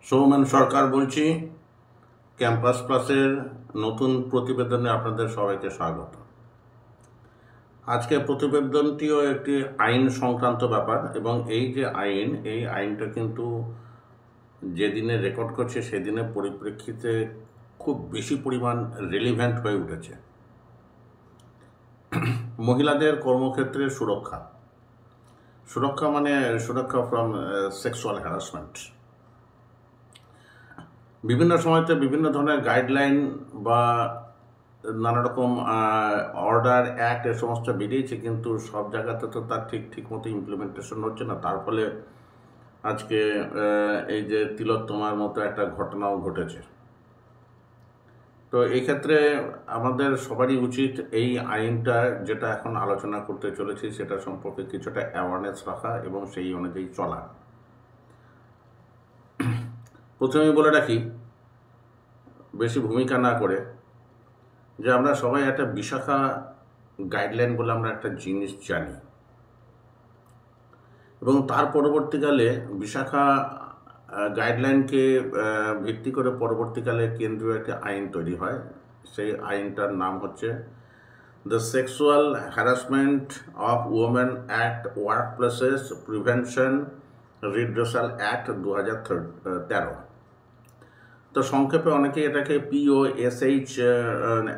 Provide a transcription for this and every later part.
সৌমেন সরকার বলছি। ক্যাম্পাস প্লাসের নতুন প্রতিবেদনে আপনাদের সবাইকে স্বাগত। আজকে প্রতিবেদনটিও একটি আইন সংক্রান্ত ব্যাপার, এবং এই যে এই আইনটা কিন্তু যেদিনে রেকর্ড করছে সেদিনের পরিপ্রেক্ষিতে খুব বেশি পরিমাণ রেলিভেন্ট হয়ে উঠেছে। মহিলাদের কর্মক্ষেত্রে সুরক্ষা মানে সুরক্ষা ফ্রম সেক্সুয়াল হ্যারাসমেন্ট। বিভিন্ন সময়তে বিভিন্ন ধরনের গাইডলাইন বা নানা রকম অর্ডার অ্যাক্ট এ সমস্ত বেরিয়েছে, কিন্তু সব জায়গাতে তো তার ঠিক মতো ইমপ্লিমেন্টেশন হচ্ছে না। তার ফলে আজকে এই যে তিলোত্তমার মতো একটা ঘটনাও ঘটেছে। তো এই ক্ষেত্রে আমাদের সবারই উচিত এই আইনটা যেটা এখন আলোচনা করতে চলেছি সেটা সম্পর্কে কিছুটা অ্যাওয়ারনেস রাখা এবং সেই অনুযায়ী চলা। প্রথমেই বলে রাখি, বেশি ভূমিকা না করে, যে আমরা সবাই একটা বিশাখা গাইডলাইন বলে আমরা একটা জিনিস জানি, এবং তার পরবর্তীকালে বিশাখা গাইডলাইনকে ভিত্তি করে পরবর্তীকালে কেন্দ্রীয় একটি আইন তৈরি হয়। সেই আইনটার নাম হচ্ছে the sexual harassment of women act, work places prevention redressal act 2013। তো সংক্ষেপে অনেকে এটাকে POSH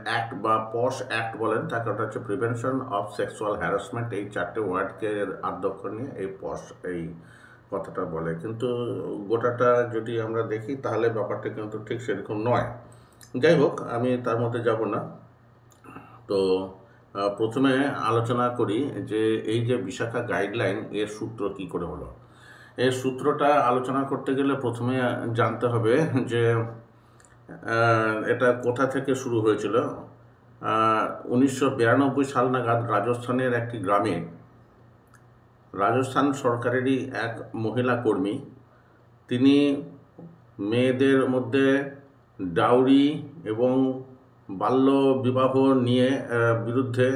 অ্যাক্ট বা পশ অ্যাক্ট বলেন। তাকে ওটা হচ্ছে প্রিভেনশন অফ সেক্সুয়াল হ্যারাসমেন্ট। এই চারটে ওয়ার্ডকে আদ্যক্ষর নিয়ে এই পশ এই কথাটা বলে, কিন্তু গোটাটা যদি আমরা দেখি তাহলে ব্যাপারটা কিন্তু ঠিক সেরকম নয়। যাই হোক, আমি তার মধ্যে যাব না। তো প্রথমে আলোচনা করি যে এই যে বিশাখা গাইডলাইন এর সূত্র কি করে হলো। এর সূত্রটা আলোচনা করতে গেলে প্রথমে জানতে হবে যে এটা কোথা থেকে শুরু হয়েছিল। 1992 সাল নাগাদ রাজস্থানের একটি গ্রামে রাজস্থান সরকারেরই এক মহিলা কর্মী, তিনি মেয়েদের মধ্যে ডাউরি এবং বাল্য বিবাহ নিয়ে বিরুদ্ধে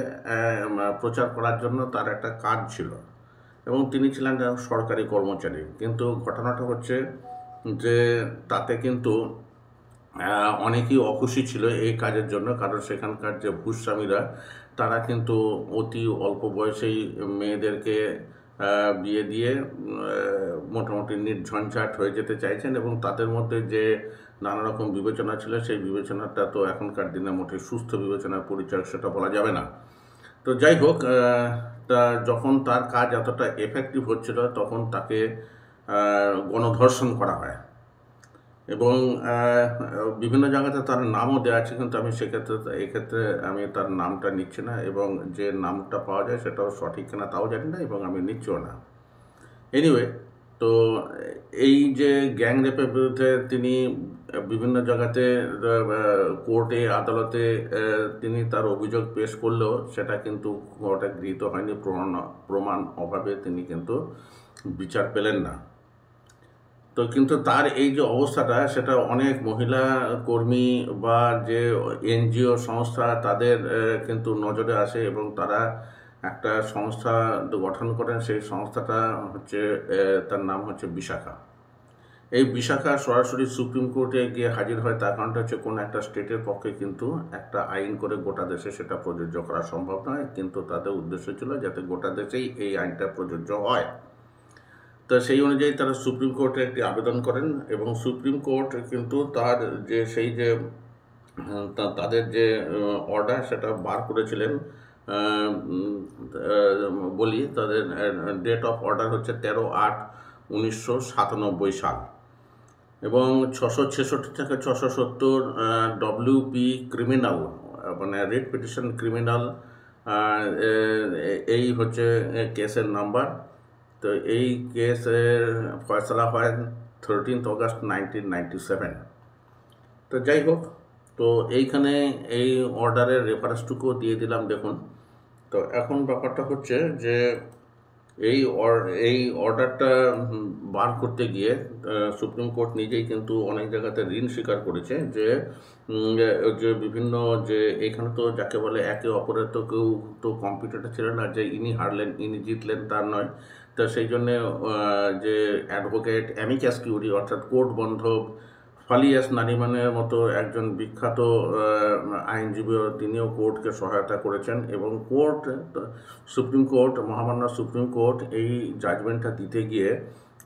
প্রচার করার জন্য তার একটা কাজ ছিল, এবং তিনি ছিলেন সরকারি কর্মচারী। কিন্তু ঘটনাটা হচ্ছে যে তাতে কিন্তু অনেকেই অখুশি ছিল এই কাজের জন্য, কারণ সেখানকার যে ভূস্বামীরা তারা কিন্তু অতি অল্প বয়সেই মেয়েদেরকে বিয়ে দিয়ে মোটামুটি নির্ঝঞ্ঝাট হয়ে যেতে চাইছেন, এবং তাদের মধ্যে যে নানা রকম বিবেচনা ছিল সেই বিবেচনাটা তো এখনকার দিনে মোটে সুস্থ বিবেচনার পরিচয় সেটা বলা যাবে না। তো যাই হোক, তা যখন তার কাজ এতটা এফেক্টিভ হচ্ছিল তখন তাকে গণধর্ষণ করা হয়, এবং বিভিন্ন জায়গাতে তার নামও দেওয়া আছে, কিন্তু আমি এক্ষেত্রে আমি তার নামটা নিচ্ছি না, এবং যে নামটা পাওয়া যায় সেটাও সঠিক কিনা তাও জানি না, এবং আমি নিচ্ছিও না। এনিওয়ে, তো এই যে গ্যাং রেপের বিরুদ্ধে তিনি বিভিন্ন জায়গাতে কোর্টে আদালতে তিনি তার অভিযোগ পেশ করলেও সেটা কিন্তু কোর্টে গৃহীত হয়নি। প্রমাণ অভাবে তিনি কিন্তু বিচার পেলেন না। তো কিন্তু তার এই যে অবস্থাটা সেটা অনেক মহিলা কর্মী বা যে NGO সংস্থা তাদের কিন্তু নজরে আসে, এবং তারা একটা সংস্থা গঠন করেন। সেই সংস্থাটা হচ্ছে তার নাম হচ্ছে বিশাখা। এই বিশাখা সরাসরি সুপ্রিম কোর্টে গিয়ে হাজির হয়। তার কারণটা হচ্ছে কোনো একটা স্টেটের পক্ষে কিন্তু একটা আইন করে গোটা দেশে সেটা প্রযোজ্য করা সম্ভব নয়, কিন্তু তাদের উদ্দেশ্য ছিল যাতে গোটা দেশেই এই আইনটা প্রযোজ্য হয়। তো সেই অনুযায়ী তারা সুপ্রিম কোর্টে একটি আবেদন করেন, এবং সুপ্রিম কোর্ট কিন্তু তার যে সেই যে তাদের যে অর্ডার সেটা বার করেছিলেন। বলি তাদের ডেট অফ অর্ডার হচ্ছে 13/8/1997 সাল, এবং 666 থেকে 670 WP ক্রিমিনাল মানে রিট পিটিশন ক্রিমিনাল এই হচ্ছে কেসের নাম্বার। তো এই কেসের ফয়সলা হয় 13 অগস্ট 1997। তো যাই হোক, তো এইখানে এই অর্ডারের রেফারেন্সটুকু দিয়ে দিলাম, দেখুন। তো এখন ব্যাপারটা হচ্ছে যে এই অর্ডারটা বার করতে গিয়ে সুপ্রিম কোর্ট নিজেই কিন্তু অনেক জায়গাতে ঋণ স্বীকার করেছে, যে বিভিন্ন যে এখানে তো যাকে বলে একে অপরের তো কেউ তো কম্পিটিটর ছিল না, যে ইনি হারলেন ইনি জিতলেন তার নয়। তো সেই জন্যে যে অ্যাডভোকেট অ্যামিকাস কিউরি অর্থাৎ কোর্ট বন্ধ ফালিয়াস নারিমানের মতো একজন বিখ্যাত আইনজীবী, তিনিও কোর্টকে সহায়তা করেছেন এবং সুপ্রিম কোর্ট, মহামান্য সুপ্রিম কোর্ট এই জাজমেন্টটা দিতে গিয়ে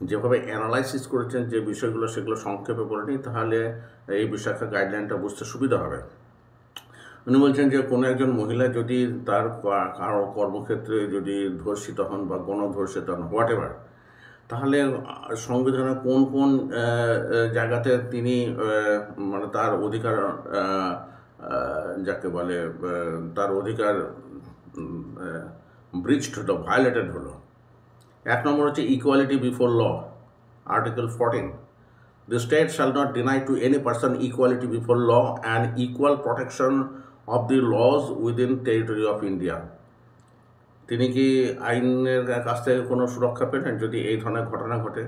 যেভাবে অ্যানালাইসিস করেছেন যে বিষয়গুলো, সেগুলো সংক্ষেপে বলে নিই, তাহলে এই বিশাখা গাইডলাইনটা বুঝতে সুবিধা হবে। উনি বলছেন যে কোনো একজন মহিলা যদি তার কারো কর্মক্ষেত্রে যদি ধর্ষিত হন বা গণধর্ষিত হন, হোয়াট এভার, তাহলে সংবিধানে কোন কোন জায়গাতে তিনি মানে তার অধিকার, যাকে বলে তার অধিকার ব্রিচড হলো, ভায়োলেটেড হলো। এক নম্বর হচ্ছে equality before law, article 14। The state shall not deny to any person equality before law and equal protection of the laws within territory of India. তিনি কি আইনের কাছ থেকে কোনো সুরক্ষা পেলেন যদি এই ধরনের ঘটনা ঘটে?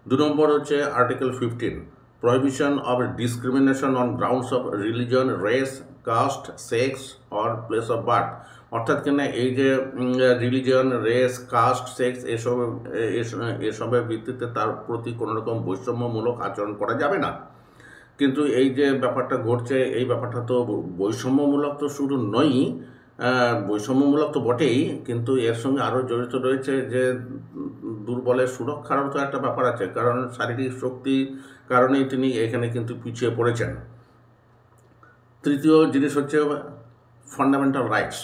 2 নম্বর হচ্ছে article 15, prohibition of discrimination on grounds of religion, race, caste, sex or place of birth. অর্থাৎ কিনা এই যে রিলিজন, রেস, কাস্ট, সেক্স এসবের ভিত্তিতে তার প্রতি কোনো রকম বৈষম্যমূলক আচরণ করা যাবে না। কিন্তু এই যে ব্যাপারটা ঘটছে, এই ব্যাপারটা তো বৈষম্যমূলক তো শুধু নয়ই, বৈষম্যমূলক তো বটেই, কিন্তু এর সঙ্গে আরও জড়িত রয়েছে যে দুর্বলের সুরক্ষারও তো একটা ব্যাপার আছে, কারণ শারীরিক শক্তির কারণেই তিনি এখানে কিন্তু পিছিয়ে পড়েছেন। তৃতীয় জিনিস হচ্ছে ফান্ডামেন্টাল রাইটস,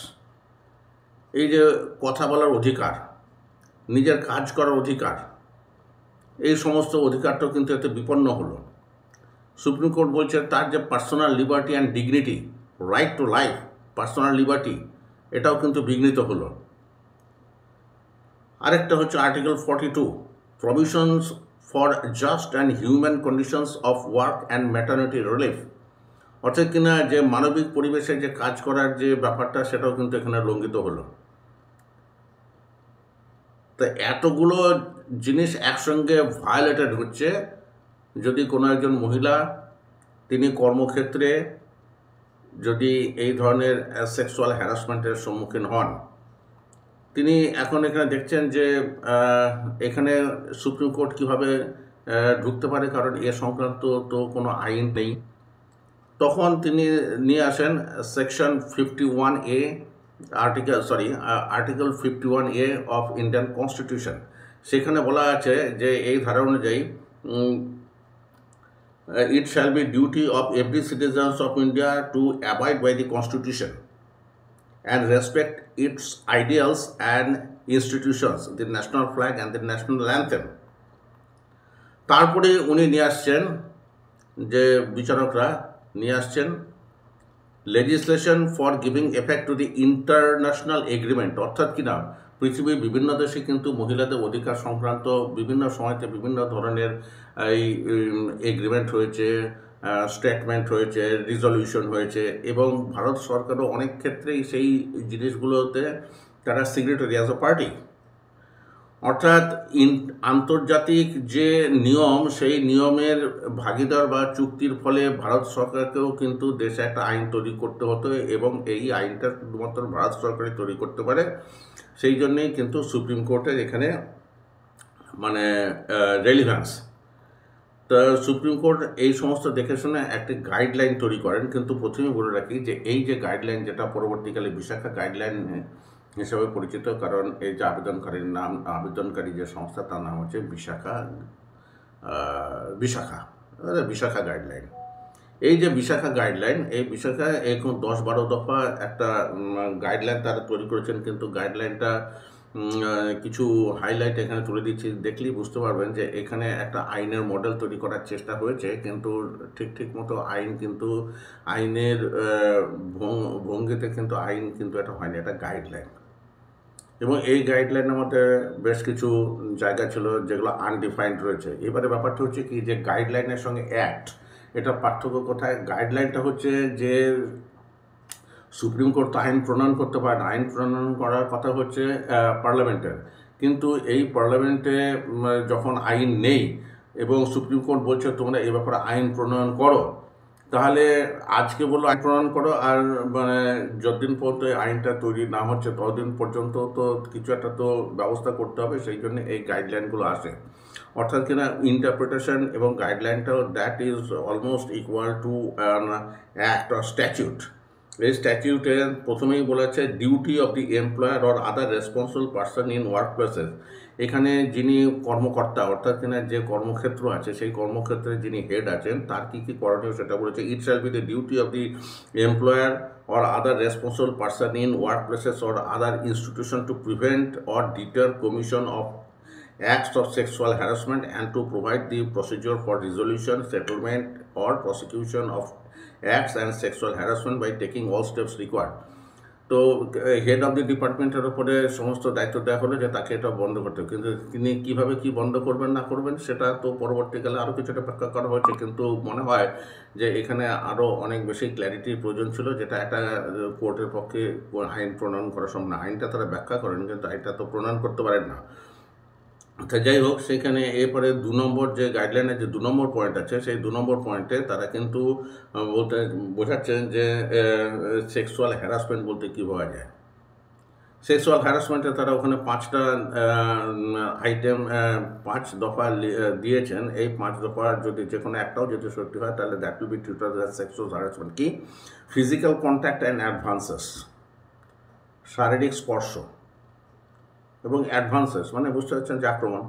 এই যে কথা বলার অধিকার, নিজের কাজ করার অধিকার, এই সমস্ত অধিকারটাও কিন্তু এতে বিপন্ন হলো। সুপ্রিম কোর্ট বলছে তার যে personal liberty and dignity, right to life, personal liberty, এটাও কিন্তু বিঘ্নিত হলো। আরেকটা হচ্ছে article 42, provisions for just and human conditions of work and maternity relief. অর্থাৎ কিনা যে মানবিক পরিবেশে যে কাজ করার যে ব্যাপারটা, সেটাও কিন্তু এখানে লঙ্ঘিত হলো। তো এতগুলো জিনিস একসঙ্গে ভায়োলেটেড হচ্ছে যদি কোনো একজন মহিলা তিনি কর্মক্ষেত্রে যদি এই ধরনের সেক্সুয়াল হ্যারাসমেন্টের সম্মুখীন হন। তিনি এখন এখানে দেখছেন যে এখানে সুপ্রিম কোর্ট কীভাবে ঢুকতে পারে, কারণ এ সংক্রান্ত তো কোনো আইন নেই। তখন তিনি নিয়ে আসেন section 51A article 51A of Indian constitution. সেখানে বলা আছে যে এই ধারা অনুযায়ী it shall be duty of every citizens of India to abide by the Constitution and respect its ideals and institutions, the national flag and the national anthem. তারপরে উনি নিয়ে আসছেন, যে বিচারকরা নিয়ে আসছেন, legislation for giving effect to the international agreement। অর্থাৎ কিনা পৃথিবীর বিভিন্ন দেশে কিন্তু মহিলাদের অধিকার সংক্রান্ত বিভিন্ন সময়তে বিভিন্ন ধরনের এই এগ্রিমেন্ট হয়েছে, স্টেটমেন্ট হয়েছে, রিজলিউশন হয়েছে, এবং ভারত সরকারও অনেক ক্ষেত্রেই সেই জিনিসগুলোতে তারা সিগনেটারি অ্যাজ এ পার্টি। অর্থাৎ আন্তর্জাতিক যে নিয়ম, সেই নিয়মের ভাগিদার বা চুক্তির ফলে ভারত সরকারকেও কিন্তু দেশে একটা আইন তৈরি করতে হতো, এবং এই আইনটা শুধুমাত্র ভারত সরকারই তৈরি করতে পারে। সেই জন্যেই কিন্তু সুপ্রিম কোর্টের এখানে মানে রেলিভ্যান্স। তো সুপ্রিম কোর্ট এই সমস্ত দেখে শুনে একটি গাইডলাইন তৈরি করেন। কিন্তু প্রথমে বলে রাখি যে এই যে গাইডলাইন, যেটা পরবর্তীকালে বিশাখা গাইডলাইন হিসাবে পরিচিত, কারণ এই যে আবেদনকারী যে সংস্থা, তার নাম হচ্ছে বিশাখা গাইডলাইন। এই যে বিশাখা গাইডলাইন, এই বিশাখা এখন 10-12 দফা একটা গাইডলাইন তারা তৈরি করেছেন। কিন্তু গাইডলাইনটা কিছু হাইলাইট এখানে তুলে দিচ্ছি, দেখলেই বুঝতে পারবেন যে এখানে একটা আইনের মডেল তৈরি করার চেষ্টা হয়েছে, কিন্তু ঠিক মতো আইনের ভঙ্গিতে কিন্তু আইন কিন্তু এটা হয়নি, এটা গাইডলাইন। এবং এই গাইডলাইনের মধ্যে বেশ কিছু জায়গা ছিল যেগুলো আনডিফাইন্ড রয়েছে। এবারে ব্যাপারটা হচ্ছে কি, যে গাইডলাইনের সঙ্গে অ্যাক্ট, এটা পার্থক্য কোথায়? গাইডলাইনটা হচ্ছে যে সুপ্রিম কোর্ট তো আইন প্রণয়ন করতে পারে না, আইন প্রণয়ন করার কথা হচ্ছে পার্লামেন্টের। কিন্তু এই পার্লামেন্টে যখন আইন নেই এবং সুপ্রিম কোর্ট বলছে তোমরা এ ব্যাপারে আইন প্রণয়ন করো, তাহলে আজকে বললো আইন প্রণয়ন করো, আর মানে যতদিন পর্যন্ত এই আইনটা তৈরি না হচ্ছে ততদিন পর্যন্ত তো কিছু একটা তো ব্যবস্থা করতে হবে, সেই জন্য এই গাইডলাইনগুলো আসে। অর্থাৎ কিনা ইন্টারপ্রিটেশন এবং গাইডলাইনটাও that is almost equal to an act or statute. এই স্ট্যাটিউটে প্রথমেই বলেছে duty of the employer or other responsible person in work places. এখানে যিনি কর্মকর্তা অর্থাৎ কিনা যে কর্মক্ষেত্র আছে সেই কর্মক্ষেত্রে যিনি হেড আছেন তার কী কী করণীয় সেটা বলেছে। ইট shall be the duty of the employer or other responsible person in workplaces or other institution to prevent or deter commission of acts of sexual harassment and to provide the procedure for resolution, settlement or prosecution of acts and sexual harassment by taking all steps required. তো head of the ডিপার্টমেন্টের ওপরে সমস্ত দায়িত্ব দেওয়া হলো যে তাকে এটা বন্ধ করতে হবে, কিন্তু তিনি কীভাবে কী বন্ধ করবেন না করবেন সেটা তো পরবর্তীকালে আরও কিছুটা ব্যাখ্যা করা হয়েছে, কিন্তু মনে হয় যে এখানে আরও অনেক বেশি ক্ল্যারিটির প্রয়োজন ছিল, যেটা একটা কোর্টের পক্ষে আইন প্রণয়ন করা সম্ভব না। আইনটা তারা ব্যাখ্যা করেন কিন্তু আইনটা তো প্রণয়ন করতে পারেন না। তো যাই হোক, সেখানে এরপরে 2 নম্বর যে গাইডলাইনের যে 2 নম্বর পয়েন্ট আছে সেই 2 নম্বর পয়েন্টে তারা কিন্তু বলতে বোঝাচ্ছেন যে সেক্সুয়াল হ্যারাসমেন্ট বলতে কী বোঝা যায়। সেক্সুয়াল হ্যারাসমেন্টে তারা ওখানে 5টা আইটেম 5 দফা দিয়েছেন। এই 5 দফার যদি যে কোনো একটাও যদি সত্যি হয় তাহলে that will be treated as sexual harassment. কি? ফিজিক্যাল কন্ট্যাক্ট অ্যান্ড অ্যাডভান্সেস, শারীরিক স্পর্শ এবং অ্যাডভান্সেস মানে বুঝতে পারছেন যে আক্রমণ।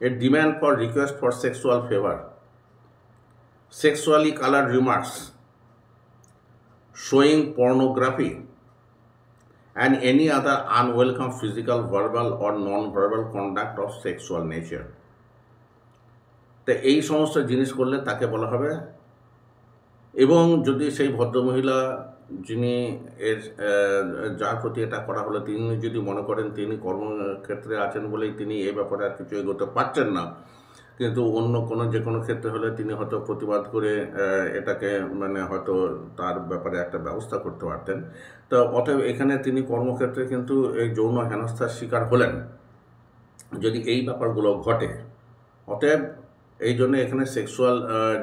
A demand for request for sexual favour, sexually coloured remarks, showing pornography and any other unwelcome physical, verbal or non-verbal conduct of sexual nature. তো এই সমস্ত জিনিস করলে তাকে বলা হবে। এবং যদি সেই ভদ্রমহিলা যিনি এর যার প্রতি এটা করা হলো তিনি যদি মনে করেন তিনি কর্মক্ষেত্রে আছেন বলেই তিনি এই ব্যাপারে আর কিছু এগোতে পারছেন না, কিন্তু অন্য কোনো যে কোনো ক্ষেত্রে হলে তিনি হয়তো প্রতিবাদ করে এটাকে মানে হয়তো তার ব্যাপারে একটা ব্যবস্থা করতে পারতেন। তো অতএব এখানে তিনি কর্মক্ষেত্রে কিন্তু এই যৌন হেনস্থার শিকার হলেন যদি এই ব্যাপারগুলো ঘটে। অতএব এই জন্য এখানে সেক্সুয়াল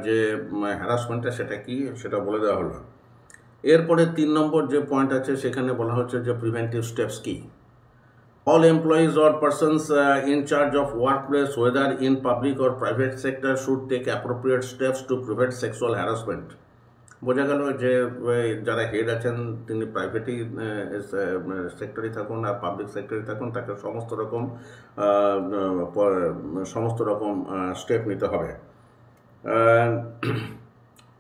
যে হ্যারাসমেন্টটা সেটা কি সেটা বলে দেওয়া হলো। এরপরে 3 নম্বর যে পয়েন্ট আছে সেখানে বলা হচ্ছে যে প্রিভেন্টিভ স্টেপস কি। All employees or persons in charge of workplace, whether in public or private sector, should take appropriate steps to prevent sexual harassment. বোঝা গেল যে যারা হেড আছেন তিনি প্রাইভেটই সেক্টরে থাকুন আর পাবলিক সেক্টরে থাকুন, তাকে সমস্ত রকম স্টেপ নিতে হবে।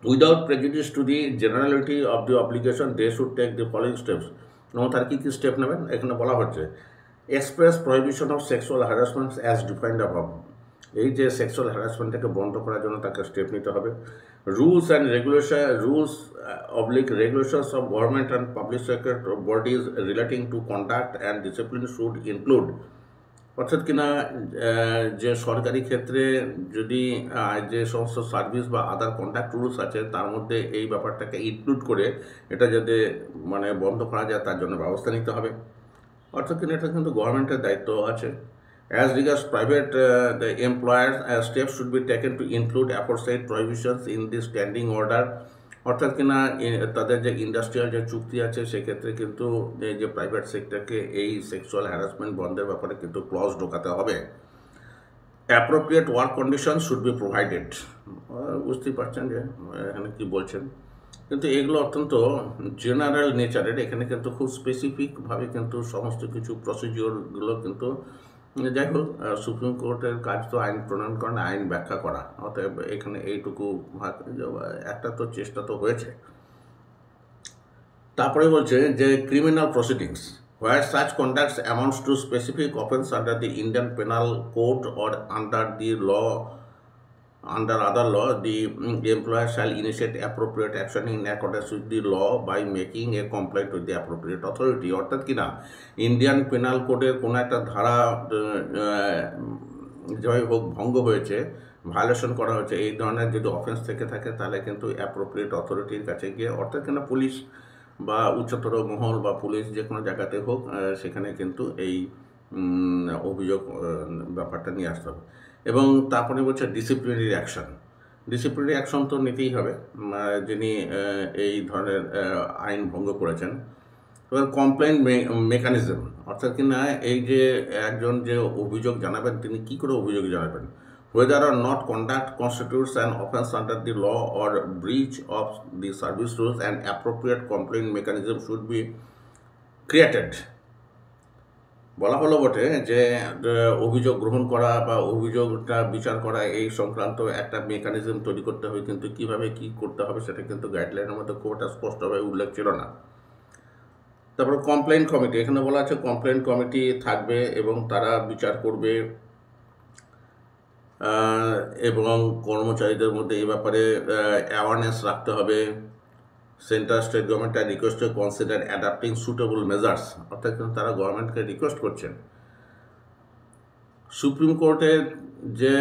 Without prejudice to the generality of the obligation they should take the following steps. এবং তার কী কী স্টেপ নেবেন এখানে বলা হচ্ছে। Express prohibition of sexual harassment as defined above, এই যে সেক্সুয়াল হ্যারাসমেন্টটাকে বন্ধ করার জন্য তাকে স্টেপ নিতে হবে। Rules and regulations of government and public sector bodies relating to conduct and discipline should include. অর্থাৎ কিনা যে সরকারি ক্ষেত্রে যদি যে সমস্ত সার্ভিস বা আদার কন্ডাক্ট রুলস আছে তার মধ্যে এই ব্যাপারটাকে ইনক্লুড করে এটা যাতে মানে বন্ধ করা যায় তার জন্য ব্যবস্থা নিতে হবে। অর্থাৎ কিনা এটা কিন্তু গভর্নমেন্টের দায়িত্ব আছে। As regards private the employers, steps should be taken to include aforesaid prohibitions in the standing order. অর্থাৎ কিনা তাদের যে ইন্ডাস্ট্রিয়াল যে চুক্তি আছে সেক্ষেত্রে কিন্তু এই যে প্রাইভেট সেক্টরকে এই সেক্সুয়াল হ্যারাসমেন্ট বন্ধের ব্যাপারে কিন্তু ক্লজ ঢোকাতে হবে। Appropriate work condition should be provided. বুঝতেই পারছেন যে এখানে কী বলছেন, কিন্তু এগুলো অত্যন্ত জেনারেল নেচারের। এখানে কিন্তু খুব স্পেসিফিকভাবে কিন্তু সমস্ত কিছু প্রসিডিওরগুলো কিন্তু যাই হোক সুপ্রিম কোর্টের কাজ তো আইন প্রণয়ন করা না, আইন ব্যাখ্যা করা। অতএব এখানে এইটুকু একটা তো চেষ্টা তো হয়েছে। তারপরে বলছে যে criminal proceedings where such conduct amounts to specific offence under the Indian Penal Code or under other law, the employer shall initiate appropriate action in accordance with the law by making a complaint with the appropriate authority. অর্থাৎ কিনা Indian penal কোডের কোনো একটা ধারা যাই হোক ভঙ্গ হয়েছে, ভায়োলেশন করা হয়েছে, এই ধরনের যদি অফেন্স থেকে থাকে তাহলে কিন্তু অ্যাপ্রোপ্রিয়েট অথরিটির কাছে গিয়ে অর্থাৎ কিনা পুলিশ বা উচ্চতর মহল বা পুলিশ যে কোনো জায়গাতে হোক সেখানে কিন্তু এই অভিযোগ ব্যাপারটা নিয়ে আসতে হবে। এবং তারপরে বলছে ডিসিপ্লিনারি অ্যাকশন। ডিসিপ্লিনারি অ্যাকশন তো নিতেই হবে যিনি এই ধরনের আইন ভঙ্গ করেছেন। এবার কমপ্লেন মেকানিজম, অর্থাৎ কিনা এই যে একজন যে অভিযোগ জানাবেন তিনি কি করে অভিযোগ জানাবেন, whether or not conduct constitutes an offense under the law or breach of the service rules, an appropriate complaint mechanism should be created। বলা হলো বটে যে অভিযোগ গ্রহণ করা বা অভিযোগটা বিচার করা এই সংক্রান্ত একটা মেকানিজম তৈরি করতে হবে, কিন্তু কিভাবে কি করতে হবে সেটা কিন্তু গাইডলাইনের মধ্যে খুব একটা স্পষ্টভাবে উল্লেখ ছিল না। তারপর কমপ্লেইন কমিটি, এখানে বলা আছে কমপ্লেইন কমিটি থাকবে এবং তারা বিচার করবে এবং কর্মচারীদের মধ্যে এই ব্যাপারে অ্যাওয়ারনেস রাখতে হবে। সেন্ট্রাল স্টেট গভর্নমেন্ট আর request to consider adapting suitable measures, অর্থাৎ কিন্তু তারা গভর্নমেন্টকে রিকোয়েস্ট করছেন। সুপ্রিম কোর্টের যে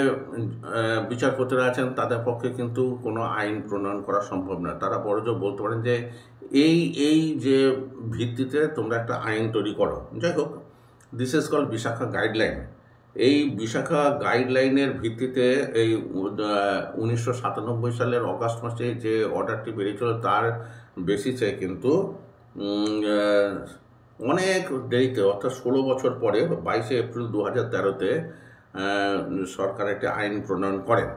বিচারপতিরা আছেন তাদের পক্ষে কিন্তু কোনো আইন প্রণয়ন করা সম্ভব নয়, তারা বড়জোর বলতে পারেন যে এই যে ভিত্তিতে তোমরা একটা আইন তৈরি করো। যাই হোক, this is called Vishaka guideline. এই বিশাখা গাইডলাইনের ভিত্তিতে এই 1997 সালের অগাস্ট মাসে যে অর্ডারটি বেরিয়েছিল তার বেসিসে কিন্তু অনেক দেরিতে, অর্থাৎ 16 বছর পরে 22 এপ্রিল 2013-তে সরকার একটি আইন প্রণয়ন করেন,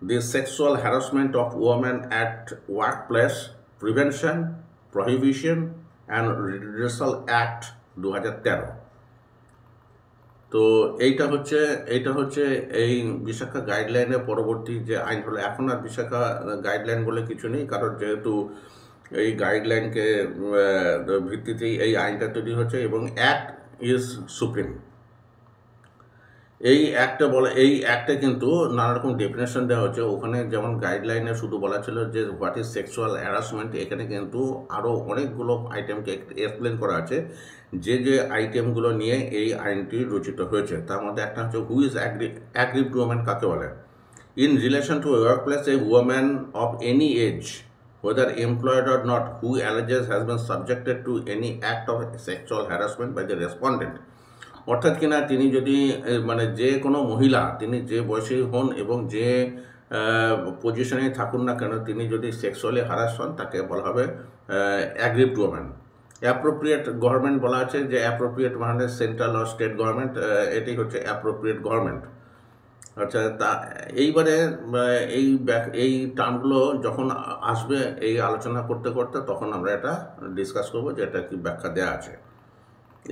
the sexual harassment of women at work place prevention, prohibition and redressal act 2013। তো এইটা হচ্ছে এই বিশাখা গাইডলাইনের পরবর্তী যে আইন হলো। এখন আর বিশাখা গাইডলাইন বলে কিছু নেই, কারণ যেহেতু এই গাইডলাইনকে ভিত্তিতেই এই আইনটা তৈরি হচ্ছে এবং অ্যাক্ট ইজ সুপ্রিম। এই অ্যাক্টে কিন্তু নানা রকম ডেফিনেশন দেওয়া হচ্ছে। ওখানে যেমন গাইডলাইনে শুধু বলা ছিল যে হোয়াট ইজ সেক্সুয়াল হ্যারাসমেন্ট, এখানে কিন্তু আরও অনেকগুলো আইটেমকে এক্সপ্লেন করা আছে যে আইটেমগুলো নিয়ে এই আইনটি রচিত হয়েছে। তার মধ্যে একটা হচ্ছে হু ইজ অ্যাগ্রিভড ওম্যান কাকে বলে। In relation to work place a woman of any age whether employed or not who alleges has been subjected to any act of sexual harassment by the respondent, অর্থাৎ কিনা তিনি যদি মানে যে কোনো মহিলা তিনি যে বয়সী হন এবং যে পজিশনে থাকুন না কেন তিনি যদি সেক্সুয়ালি হ্যারাস হন তাকে বলা হবে অ্যাগ্রিভড ওম্যান। অ্যাপ্রোপ্রিয়েট গভর্নমেন্ট বলা আছে যে অ্যাপ্রোপ্রিয়েট মানে সেন্ট্রাল আর স্টেট গভর্নমেন্ট, এটি হচ্ছে অ্যাপ্রোপ্রিয়েট গভর্নমেন্ট। আচ্ছা, তা এইবারে এই টার্মগুলো যখন আসবে এই আলোচনা করতে করতে তখন আমরা এটা ডিসকাস করবো যে এটা কি ব্যাখ্যা দেওয়া আছে।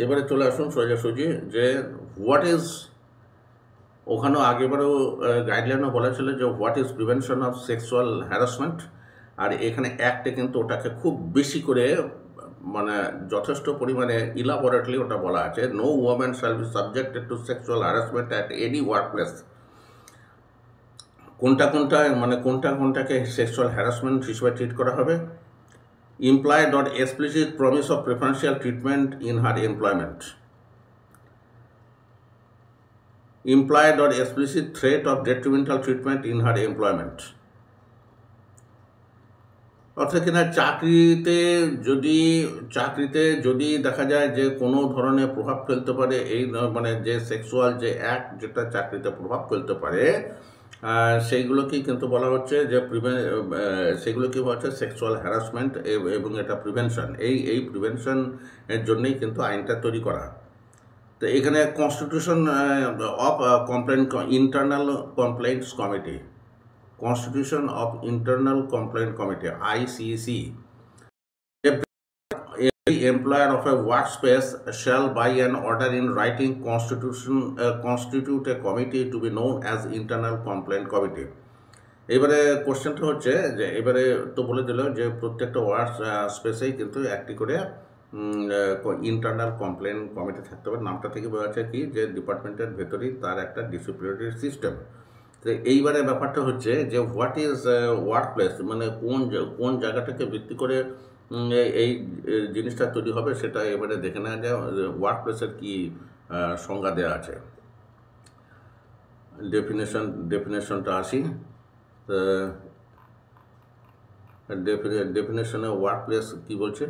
এবারে চলে আসুন সোজাসুজি যে হোয়াট ইজ, ওখানেও আগেবারেও গাইডলাইনও বলা ছিল যে what is prevention of sexual harassment, আর এখানে অ্যাক্টে কিন্তু ওটাকে খুব বেশি করে মানে যথেষ্ট পরিমাণে ইলাবোরেটলি ওটা বলা আছে, no woman shall be subjected to sexual harassment at any work place. কোনটাকে সেক্সুয়াল হ্যারাসমেন্ট হিসেবে ট্রিট করা হবে। implied or explicit promise of preferential treatment in her employment, implied or explicit threat of detrimental treatment in her employment, অর্থাৎ কিনা চাকরিতে যদি দেখা যায় যে কোনো ধরনের প্রভাব ফেলতে পারে এই মানে যে সেক্সুয়াল যে অ্যাক্ট যেটা চাকরিতে প্রভাব ফেলতে পারে সেইগুলোকেই কিন্তু বলা হচ্ছে যে সেগুলোকে বলা হচ্ছে সেক্সুয়াল হ্যারাসমেন্ট এবং এটা প্রিভেনশন। এই প্রিভেনশনের জন্যই কিন্তু আইনটা তৈরি করা। তো এখানে constitution of internal complaints committee, constitution of internal complaint committee ICC, every employer of a workspace shall by an order in writing constitute a committee to be known as internal complaint committee। এবারে কোশ্চেনটা হচ্ছে যে এবারে তো বলে দিল যে প্রত্যেকটা ওয়ার্ক স্পেসেই কিন্তু একটি করে ইন্টারনাল কমপ্লেন কমিটি থাকতে হবে। নামটা থেকে বোঝা যাচ্ছে কি যে ডিপার্টমেন্টের ভেতরেই তার একটা ডিসিপ্লিনারি সিস্টেম। তো এইবারে ব্যাপারটা হচ্ছে যে হোয়াট ইজ ওয়ার্ক প্লেস, মানে কোন জায়গাটাকে ভিত্তি করে এই জিনিসটা তৈরি হবে সেটা এবারে দেখে নেওয়া যায়। ওয়ার্ক প্লেসের কী সংজ্ঞা দেওয়া আছে, ডেফিনেশনটা আসি। ডেফিনেশনে ওয়ার্ক প্লেস কী বলছে,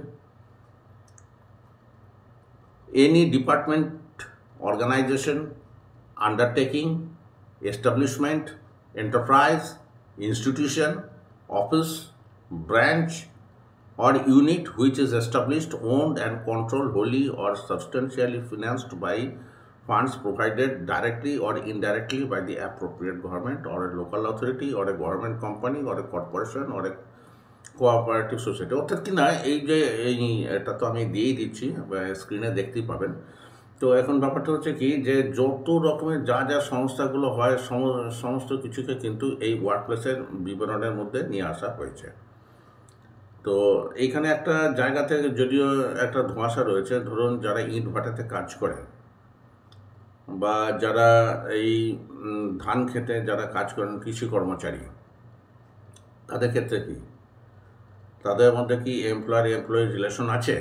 any department, organisation, undertaking, establishment, enterprise institution, office, branch, or unit which is established, owned, and controlled wholly or substantially financed by funds provided directly or indirectly by the appropriate government or a local authority or a government company or a corporation or a cooperative society. অর্থাৎ কি না, এই যে এটা তো আমি দিয়েই দিচ্ছি, স্ক্রিনে দেখতেই পাবেন। তো এখন ব্যাপারটা হচ্ছে কি, যে যত রকমের যা যা সংস্থাগুলো হয় সমস্ত কিছুকে কিন্তু এই ওয়ার্কপ্লেসের বিবরণের মধ্যে নিয়ে আসা হয়েছে। তো এইখানে একটা জায়গা থেকে যদিও একটা ধোঁয়াশা রয়েছে, ধরুন যারা ইট ভাটাতে কাজ করে বা যারা এই ধান খেতে যারা কাজ করেন, কৃষি কর্মচারী, তাদের ক্ষেত্রে কি, তাদের মধ্যে কি এমপ্লয়ি রিলেশন আছে?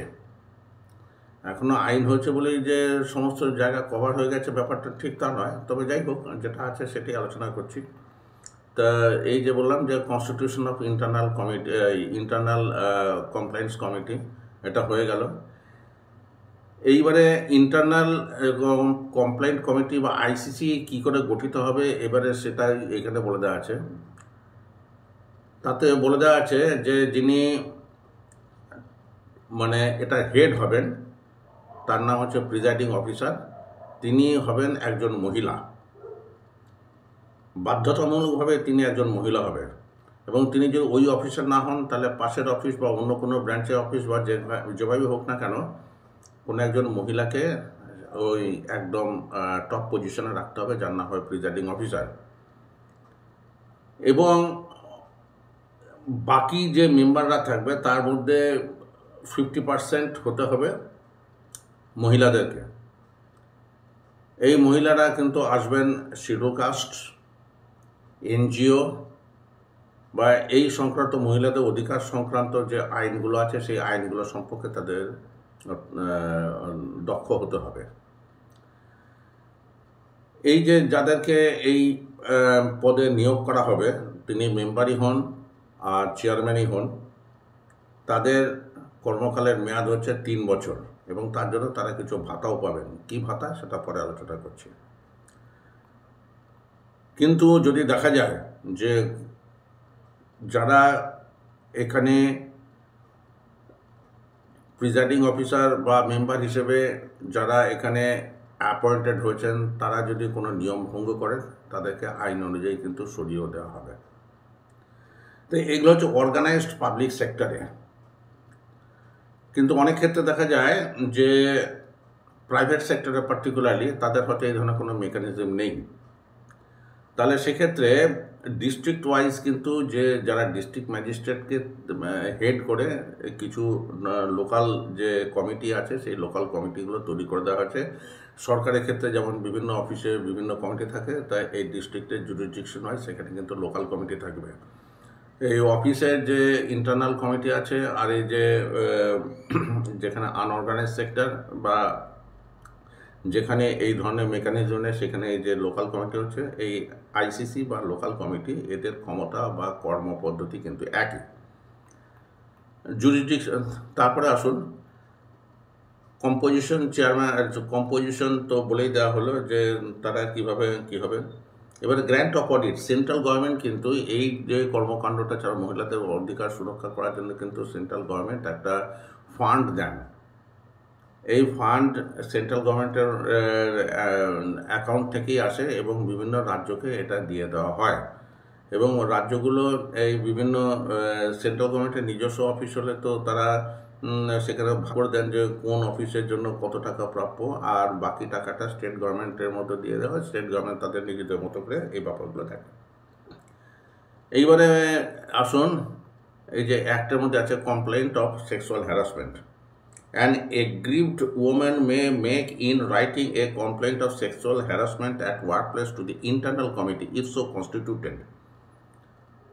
এখনও আইন হয়েছে বলেই যে সমস্ত জায়গা কভার হয়ে গেছে ব্যাপারটা ঠিক তা নয়। তবে যাই হোক, যেটা আছে সেটাই আলোচনা করছি। তা এই যে বললাম যে constitution of internal compliance committee, এটা হয়ে গেল। এইবারে ইন্টারনাল কমপ্লেন্ট কমিটি বা আইসিসি কী করে গঠিত হবে, এবারে সেটাই এখানে বলে দেওয়া আছে। তাতে বলে দেওয়া আছে যে যিনি মানে এটা হেড হবেন, তার নাম হচ্ছে প্রিজাইডিং অফিসার। তিনি হবেন একজন মহিলা, বাধ্যতামূলকভাবে তিনি একজন মহিলা হবেন। এবং তিনি যদি ওই অফিসার না হন, তাহলে পাশের অফিস বা অন্য কোনো ব্রাঞ্চের অফিস বা যেভাবে হোক না কেন, কোনো একজন মহিলাকে ওই একদম টপ পজিশনে রাখতে হবে, যার নাম হয় প্রিজাইডিং অফিসার। এবং বাকি যে মেম্বাররা থাকবে তার মধ্যে 50% হতে হবে মহিলাদেরকে। এই মহিলারা কিন্তু আসবেন শিডিউল কাস্ট, এনজিও বা এই সংক্রান্ত মহিলাদের অধিকার সংক্রান্ত যে আইনগুলো আছে সেই আইনগুলো সম্পর্কে তাদের দক্ষ হতে হবে। এই যে যাদেরকে এই পদে নিয়োগ করা হবে, তিনি মেম্বারই হন আর চেয়ারম্যানই হন, তাদের কর্মকালের মেয়াদ হচ্ছে 3 বছর এবং তার জন্য তারা কিছু ভাতাও পাবেন। কি ভাতা সেটা পরে আলোচনা করছি। কিন্তু যদি দেখা যায় যে যারা এখানে প্রিজাইডিং অফিসার বা মেম্বার হিসেবে যারা এখানে অ্যাপয়েন্টেড হয়েছেন, তারা যদি কোনো নিয়ম ভঙ্গ করেন, তাদেরকে আইন অনুযায়ী কিন্তু সরিয়েও দেওয়া হবে। তো এগুলো হচ্ছে অর্গানাইজড পাবলিক সেক্টরে। কিন্তু অনেক ক্ষেত্রে দেখা যায় যে প্রাইভেট সেক্টরে পার্টিকুলারলি তাদের হয়তো এই ধরনের কোনো মেকানিজম নেই। তাহলে সেক্ষেত্রে ডিস্ট্রিক্ট ওয়াইজ কিন্তু যে যারা ডিস্ট্রিক্ট ম্যাজিস্ট্রেটকে হেড করে কিছু লোকাল যে কমিটি আছে, সেই লোকাল কমিটিগুলো তৈরি করে দেওয়া হয়েছে। সরকারের ক্ষেত্রে যেমন বিভিন্ন অফিসে বিভিন্ন কমিটি থাকে, তাই এই ডিস্ট্রিক্টের জুরিসডিকশন হয়, সেখানে কিন্তু লোকাল কমিটি থাকবে। এই অফিসের যে ইন্টারনাল কমিটি আছে আর এই যে যেখানে আনঅর্গানাইজ সেক্টর বা যেখানে এই ধরনের মেকানিজম নেই, সেখানে এই যে লোকাল কমিটি হচ্ছে এই আইসিসি বা লোকাল কমিটি, এদের ক্ষমতা বা কর্মপদ্ধতি কিন্তু একই জুরিসডিকশন। তারপরে আসুন কম্পোজিশন, চেয়ারম্যান কম্পোজিশন তো বলেই দেওয়া হলো যে তারা কীভাবে কী হবে। এবারে grant of audit, central government কিন্তু এই যে কর্মকাণ্ডটা ছাড়া মহিলাদের অধিকার সুরক্ষা করার জন্য কিন্তু সেন্ট্রাল গভর্নমেন্ট একটা ফান্ড দেন। এই ফান্ড সেন্ট্রাল গভর্নমেন্টের অ্যাকাউন্ট থেকেই আসে এবং বিভিন্ন রাজ্যকে এটা দিয়ে দেওয়া হয়। এবং রাজ্যগুলো এই বিভিন্ন সেন্ট্রাল গভর্নমেন্টের নিজস্ব অফিস হলে তো তারা সেখানে ভাগ করে দেন যে কোন অফিসের জন্য কত টাকা প্রাপ্য, আর বাকি টাকাটা স্টেট গভর্নমেন্টের মধ্যে দিয়ে দেওয়া হয়। স্টেট গভর্নমেন্ট তাদের নিজেদের মতো করে এই ব্যাপারগুলো থাকে। এইবারে আসুন, এই যে অ্যাক্টের মধ্যে আছে complaint of sexual harassment. An aggrieved woman may make in writing a complaint of sexual harassment at workplace to the internal committee if so constituted.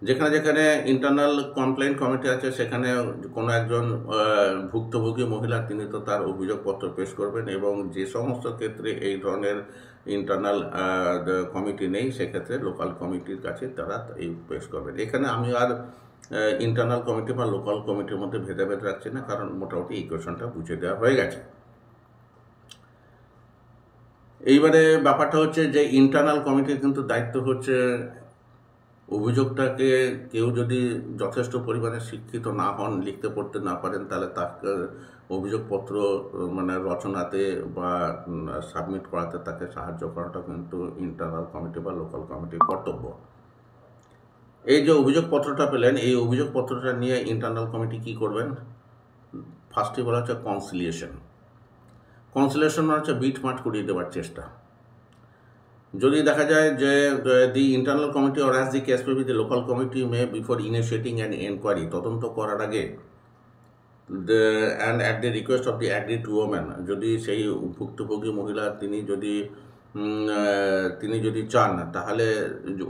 যেখানে যেখানে ইন্টারনাল কমপ্লেন্ট কমিটি আছে, সেখানে কোনো একজন ভুক্তভোগী মহিলা তিনি তো তার অভিযোগপত্র পেশ করবেন, এবং যে সমস্ত ক্ষেত্রে এই ধরনের ইন্টারনাল কমিটি নেই, সেক্ষেত্রে লোকাল কমিটির কাছে তারা এই পেশ করবেন। এখানে আমি আর ইন্টারনাল কমিটি বা লোকাল কমিটির মধ্যে ভেদাভেদ রাখছি না, কারণ মোটামুটি এই কোয়েশনটা বুঝে দেওয়া হয়ে গেছে। এইবারে ব্যাপারটা হচ্ছে যে ইন্টারনাল কমিটির কিন্তু দায়িত্ব হচ্ছে অভিযোগটাকে কেউ যদি যথেষ্ট পরিমাণে শিক্ষিত না হন, লিখতে পড়তে না পারেন, তাহলে তাকে অভিযোগপত্র মানে রচনাতে বা সাবমিট করাতে তাকে সাহায্য করাটা কিন্তু ইন্টারনাল কমিটি বা লোকাল কমিটির কর্তব্য। এই যে অভিযোগপত্রটা পেলেন, এই অভিযোগপত্রটা নিয়ে ইন্টারনাল কমিটি কি করবেন? ফার্স্টে বলা হচ্ছে কনসিলিয়েশন। কনসিলিয়েশন হচ্ছে বিটমাট করিয়ে দেওয়ার চেষ্টা। যদি দেখা যায় যে the internal committee or as the case may be the local committee may before initiating an enquiry, তদন্ত করার আগে and at the request of the aggrieved woman, যদি সেই ভুক্তভোগী মহিলা তিনি যদি চান, তাহলে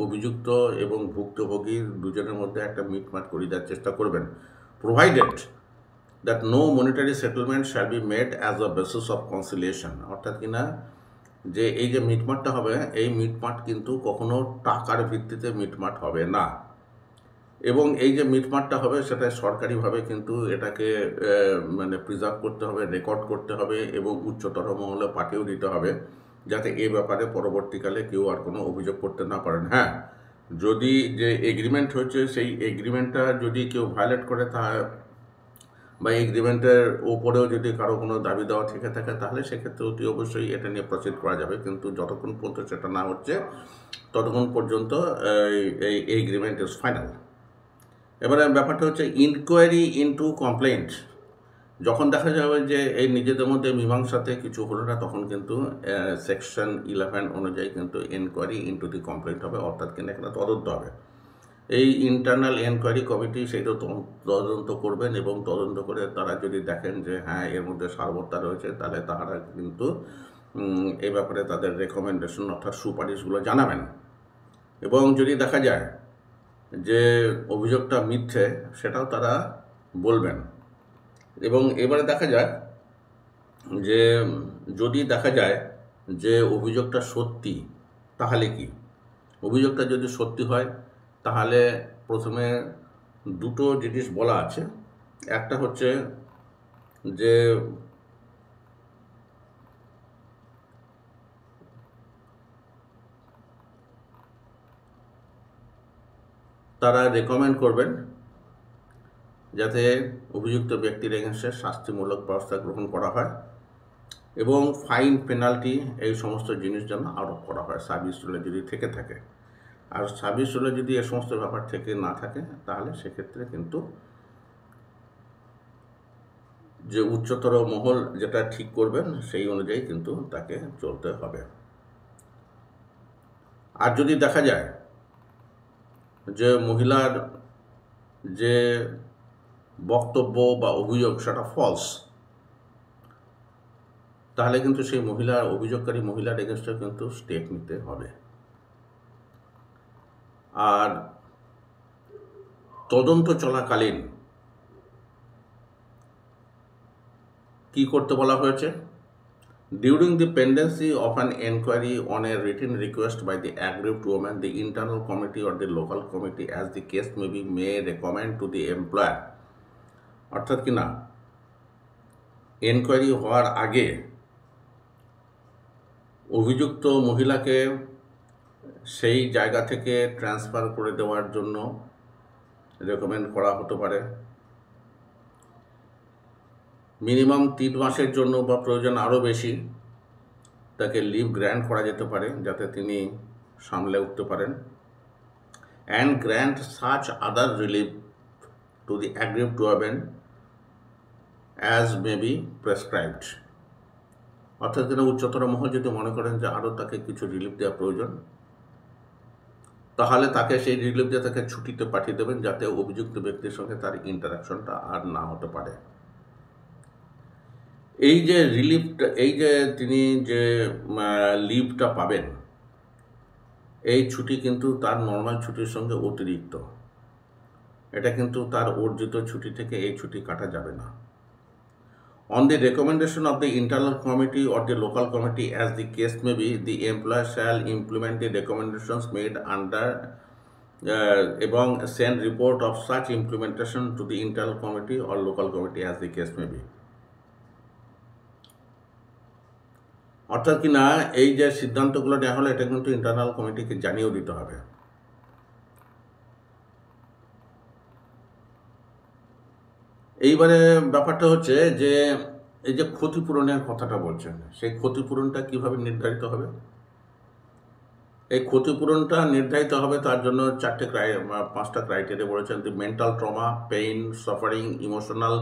অভিযুক্ত এবং ভুক্তভোগী দুজনের মধ্যে একটা মিটমাট করে দেওয়ার চেষ্টা করবেন, provided that no monetary settlement shall be made as a basis of conciliation. অর্থাৎ কিনা যে এই যে মিটমাটটা হবে, এই মিটমাট কিন্তু কখনো টাকার ভিত্তিতে মিটমাট হবে না, এবং এই যে মিটমাটটা হবে সেটা সরকারিভাবে কিন্তু এটাকে মানে প্রিজার্ভ করতে হবে, রেকর্ড করতে হবে এবং উচ্চতর মহলে পাঠিয়েও দিতে হবে, যাতে এ ব্যাপারে পরবর্তীকালে কেউ আর কোনো অভিযোগ করতে না পারেন। হ্যাঁ, যদি যে এগ্রিমেন্ট হয়েছে সেই এগ্রিমেন্টটা যদি কেউ ভায়োলেট করে বা এগ্রিমেন্টের ওপরেও যদি কারো কোনো দাবি দেওয়া থেকে থাকে, তাহলে সেক্ষেত্রে অতি অবশ্যই এটা নিয়ে প্রসিড করা যাবে। কিন্তু যতক্ষণ পর্যন্ত সেটা না হচ্ছে ততক্ষণ পর্যন্ত এই এগ্রিমেন্ট ইজ ফাইনাল। এবারে ব্যাপারটা হচ্ছে ইনকোয়ারি ইনটু কমপ্লেন্ট। যখন দেখা যাবে যে এই নিজেদের মধ্যে মীমাংসাতে কিছু হলো না, তখন কিন্তু সেকশন 11 অনুযায়ী কিন্তু এনকোয়ারি ইনটু দি কমপ্লেন্ট হবে, অর্থাৎ কিন্তু এখানে তদন্ত হবে। এই ইন্টারনাল এনকোয়ারি কমিটি সেইটা তদন্ত করবেন, এবং তদন্ত করে তারা যদি দেখেন যে হ্যাঁ এর মধ্যে সারবত্তা রয়েছে, তাহলে তারা কিন্তু এই ব্যাপারে তাদের রেকমেন্ডেশন অর্থাৎ সুপারিশগুলো জানাবেন। এবং যদি দেখা যায় যে অভিযোগটা মিথ্যে, সেটাও তারা বলবেন। এবং এবারে দেখা যায় যে যদি দেখা যায় যে অভিযোগটা সত্যি, তাহলে কি? অভিযোগটা যদি সত্যি হয়, তাহলে প্রথমে দুটো জিনিস বলা আছে। একটা হচ্ছে যে তারা রেকমেন্ড করবেন যাতে অভিযুক্ত ব্যক্তির এগেন্সে শাস্তিমূলক ব্যবস্থা গ্রহণ করা হয়, এবং ফাইন, পেনাল্টি এই সমস্ত জিনিস যেন আরোপ করা হয় সার্ভিস রুলে যদি থেকে থাকে। আর সার্ভিস রুলে যদি এ সমস্ত ব্যাপার থেকে না থাকে, তাহলে সেক্ষেত্রে কিন্তু যে উচ্চতর মহল যেটা ঠিক করবেন সেই অনুযায়ী কিন্তু তাকে চলতে হবে। আর যদি দেখা যায় যে মহিলার যে বক্তব্য বা অভিযোগ সেটা ফলস, তাহলে কিন্তু সেই অভিযোগকারী মহিলার এগেনস্টে কিন্তু স্টেপ নিতে হবে। আর তদন্ত চলাকালীন কি করতে বলা হয়েছে? During the pendency of an inquiry on a written request by the aggrieved woman, the internal committee or the local committee, as the case may be, may recommend to the employer, অর্থাৎ কিনা enquiry হওয়ার আগে অভিযুক্ত মহিলাকে সেই জায়গা থেকে transfer করে দেওয়ার জন্য রেকমেন্ড করা হতে পারে। মিনিমাম 3 মাসের জন্য বা প্রয়োজন আরও বেশি তাকে লিভ গ্র্যান্ট করা যেতে পারে, যাতে তিনি সামলে উঠতে পারেন। And grant such other relief two the aggrieved woman as may be prescribed. অর্থাৎ তিনি উচ্চতর মহল যদি মনে করেন যে আরও তাকে কিছু রিলিফ দেওয়া প্রয়োজন, তাহলে তাকে সেই রিলিফ দিয়ে তাকে ছুটিতে পাঠিয়ে দেবেন, যাতে অভিযুক্ত ব্যক্তির সঙ্গে তার ইন্টারাকশনটা আর না হতে পারে। এই যে রিলিফটা, এই যে তিনি যে লিভটা পাবেন, এই ছুটি কিন্তু তার নর্মাল ছুটির সঙ্গে অতিরিক্ত। এটা কিন্তু তার অর্জিত ছুটি থেকে এই ছুটি কাটা যাবে না। On the recommendation of the internal committee or the local committee, as the case may be, the employer shall implement the recommendations made under এবং send report of such implementation to the internal committee or local committee, as the case may be. অর্থাৎ কিনা এই যে সিদ্ধান্তগুলো নেওয়া হলো, এটা কিন্তু ইন্টারনাল কমিটিকে জানিয়েও দিতে হবে। এইবারে ব্যাপারটা হচ্ছে যে এই যে ক্ষতিপূরণের কথাটা বলছেন, সেই ক্ষতিপূরণটা কিভাবে নির্ধারিত হবে? এই ক্ষতিপূরণটা নির্ধারিত হবে তার জন্য 5টা ক্রাইটেরিয়া বলেছেন। The mental trauma, pain, suffering, emotional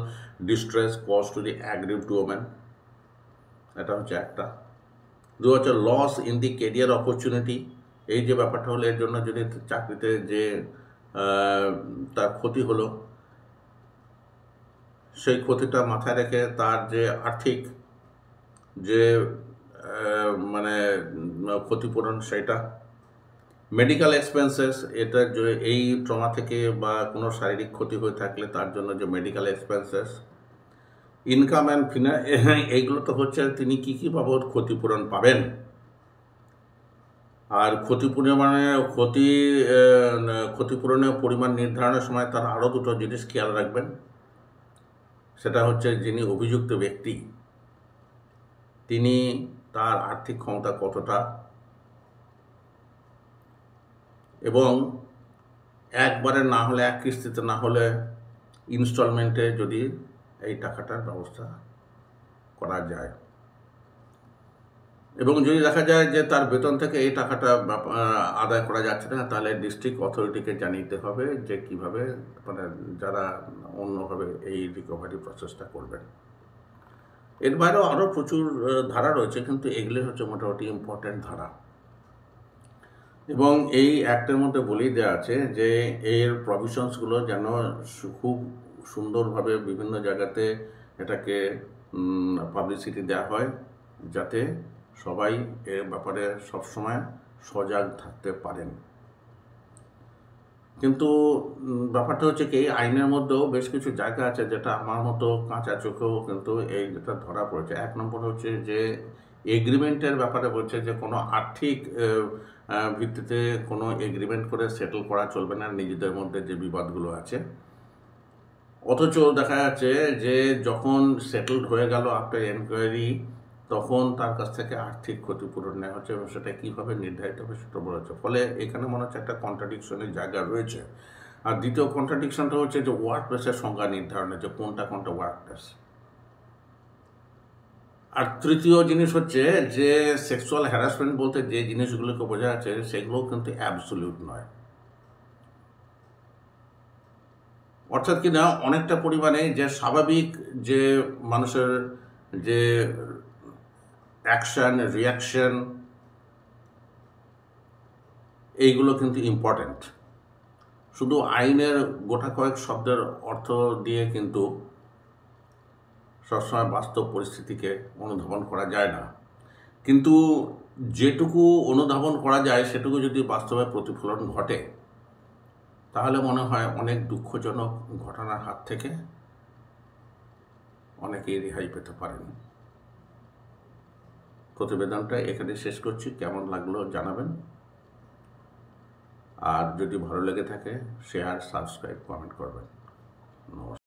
distress cause to the aggrieved woman, এটা হচ্ছে একটা। দু হচ্ছে loss in the career opportunity, এই যে ব্যাপারটা হলো এর জন্য যদি চাকরিতে যে তার ক্ষতি হলো, সেই ক্ষতিটা মাথায় রেখে তার যে আর্থিক যে মানে ক্ষতিপূরণ সেইটা। মেডিকেল এক্সপেন্সেস, এটা যে এই ট্রমা থেকে বা কোনো শারীরিক ক্ষতি হয়ে থাকলে তার জন্য যে মেডিকেল এক্সপেন্সেস। ইনকাম অ্যান্ড এইগুলো তো হচ্ছে তিনি কী বাবদ ক্ষতিপূরণ পাবেন। আর ক্ষতিপূরণের পরিমাণ নির্ধারণের সময় তার আরও দুটো জিনিস খেয়াল রাখবেন। সেটা হচ্ছে যিনি অভিযুক্ত ব্যক্তি তিনি তার আর্থিক ক্ষমতা কতটা, এবং একবারে না হলে এক কিস্তিতে না হলে ইনস্টলমেন্টে যদি এই টাকাটার ব্যবস্থা করা যায়, এবং যদি দেখা যায় যে তার বেতন থেকে এই টাকাটা আদায় করা যাচ্ছে না, তাহলে ডিস্ট্রিক্ট অথরিটিকে জানিয়ে হবে যে কিভাবে মানে যারা অন্যভাবে এই রিকভারি প্রসেসটা করবেন। এর বাইরেও আরও প্রচুর ধারা রয়েছে, কিন্তু এগুলি হচ্ছে মোটামুটি ইম্পর্ট্যান্ট ধারা। এবং এই অ্যাক্টের মধ্যে বলেই দেওয়া আছে যে এর প্রভিশনসগুলো যেন খুব সুন্দরভাবে বিভিন্ন জায়গাতে এটাকে পাবলিসিটি দেওয়া হয়, যাতে সবাই এর ব্যাপারে সবসময় সজাগ থাকতে পারেন। কিন্তু ব্যাপারটা হচ্ছে কি, আইনের মধ্যেও বেশ কিছু জায়গা আছে যেটা আমার মতো কাঁচা চোখেও কিন্তু এই যেটা ধরা পড়েছে। 1 নম্বর হচ্ছে যে এগ্রিমেন্টের ব্যাপারে বলছে যে কোনো আর্থিক ভিত্তিতে কোনো এগ্রিমেন্ট করে সেটেল করা চলবে না নিজেদের মধ্যে যে বিবাদগুলো আছে। অথচ দেখা যাচ্ছে যে যখন সেটেলড হয়ে গেল আফটার এনকোয়ারি, তখন তার কাছ থেকে আর্থিক ক্ষতিপূরণ নেওয়া হচ্ছে, এবং সেটা কীভাবে নির্ধারিত হবে সেটা বলা হচ্ছে। ফলে এখানে মনে হচ্ছে একটা কন্ট্রাডিকশনের জায়গা রয়েছে। আর দ্বিতীয় কন্ট্রাডিকশনটা হচ্ছে যে ওয়ার্ক প্লেসের সংজ্ঞা নির্ধারণে, যে কোনটা ওয়ার্ক প্লেস। আর তৃতীয় জিনিস হচ্ছে যে সেক্সুয়াল হ্যারাসমেন্ট বলতে যে জিনিসগুলোকে বোঝা যাচ্ছে সেগুলোও কিন্তু অ্যাবসলিউট নয়। অর্থাৎ কিনা অনেকটা পরিমাণে যে স্বাভাবিক যে মানুষের যে অ্যাকশান, রিয়াকশন, এইগুলো কিন্তু ইম্পর্ট্যান্ট। শুধু আইনের গোটা কয়েক শব্দের অর্থ দিয়ে কিন্তু সবসময় বাস্তব পরিস্থিতিকে অনুধাবন করা যায় না। কিন্তু যেটুকু অনুধাবন করা যায় সেটুকু যদি বাস্তবে প্রতিফলন ঘটে, তাহলে মনে হয় অনেক দুঃখজনক ঘটনার হাত থেকে অনেকেই রেহাই পেতে পারেন। প্রতিবেদনটা এখানে শেষ করছি। কেমন লাগলো জানাবেন। আর যদি ভালো লেগে থাকে শেয়ার, সাবস্ক্রাইব, কমেন্ট করবেন। নমস্কার।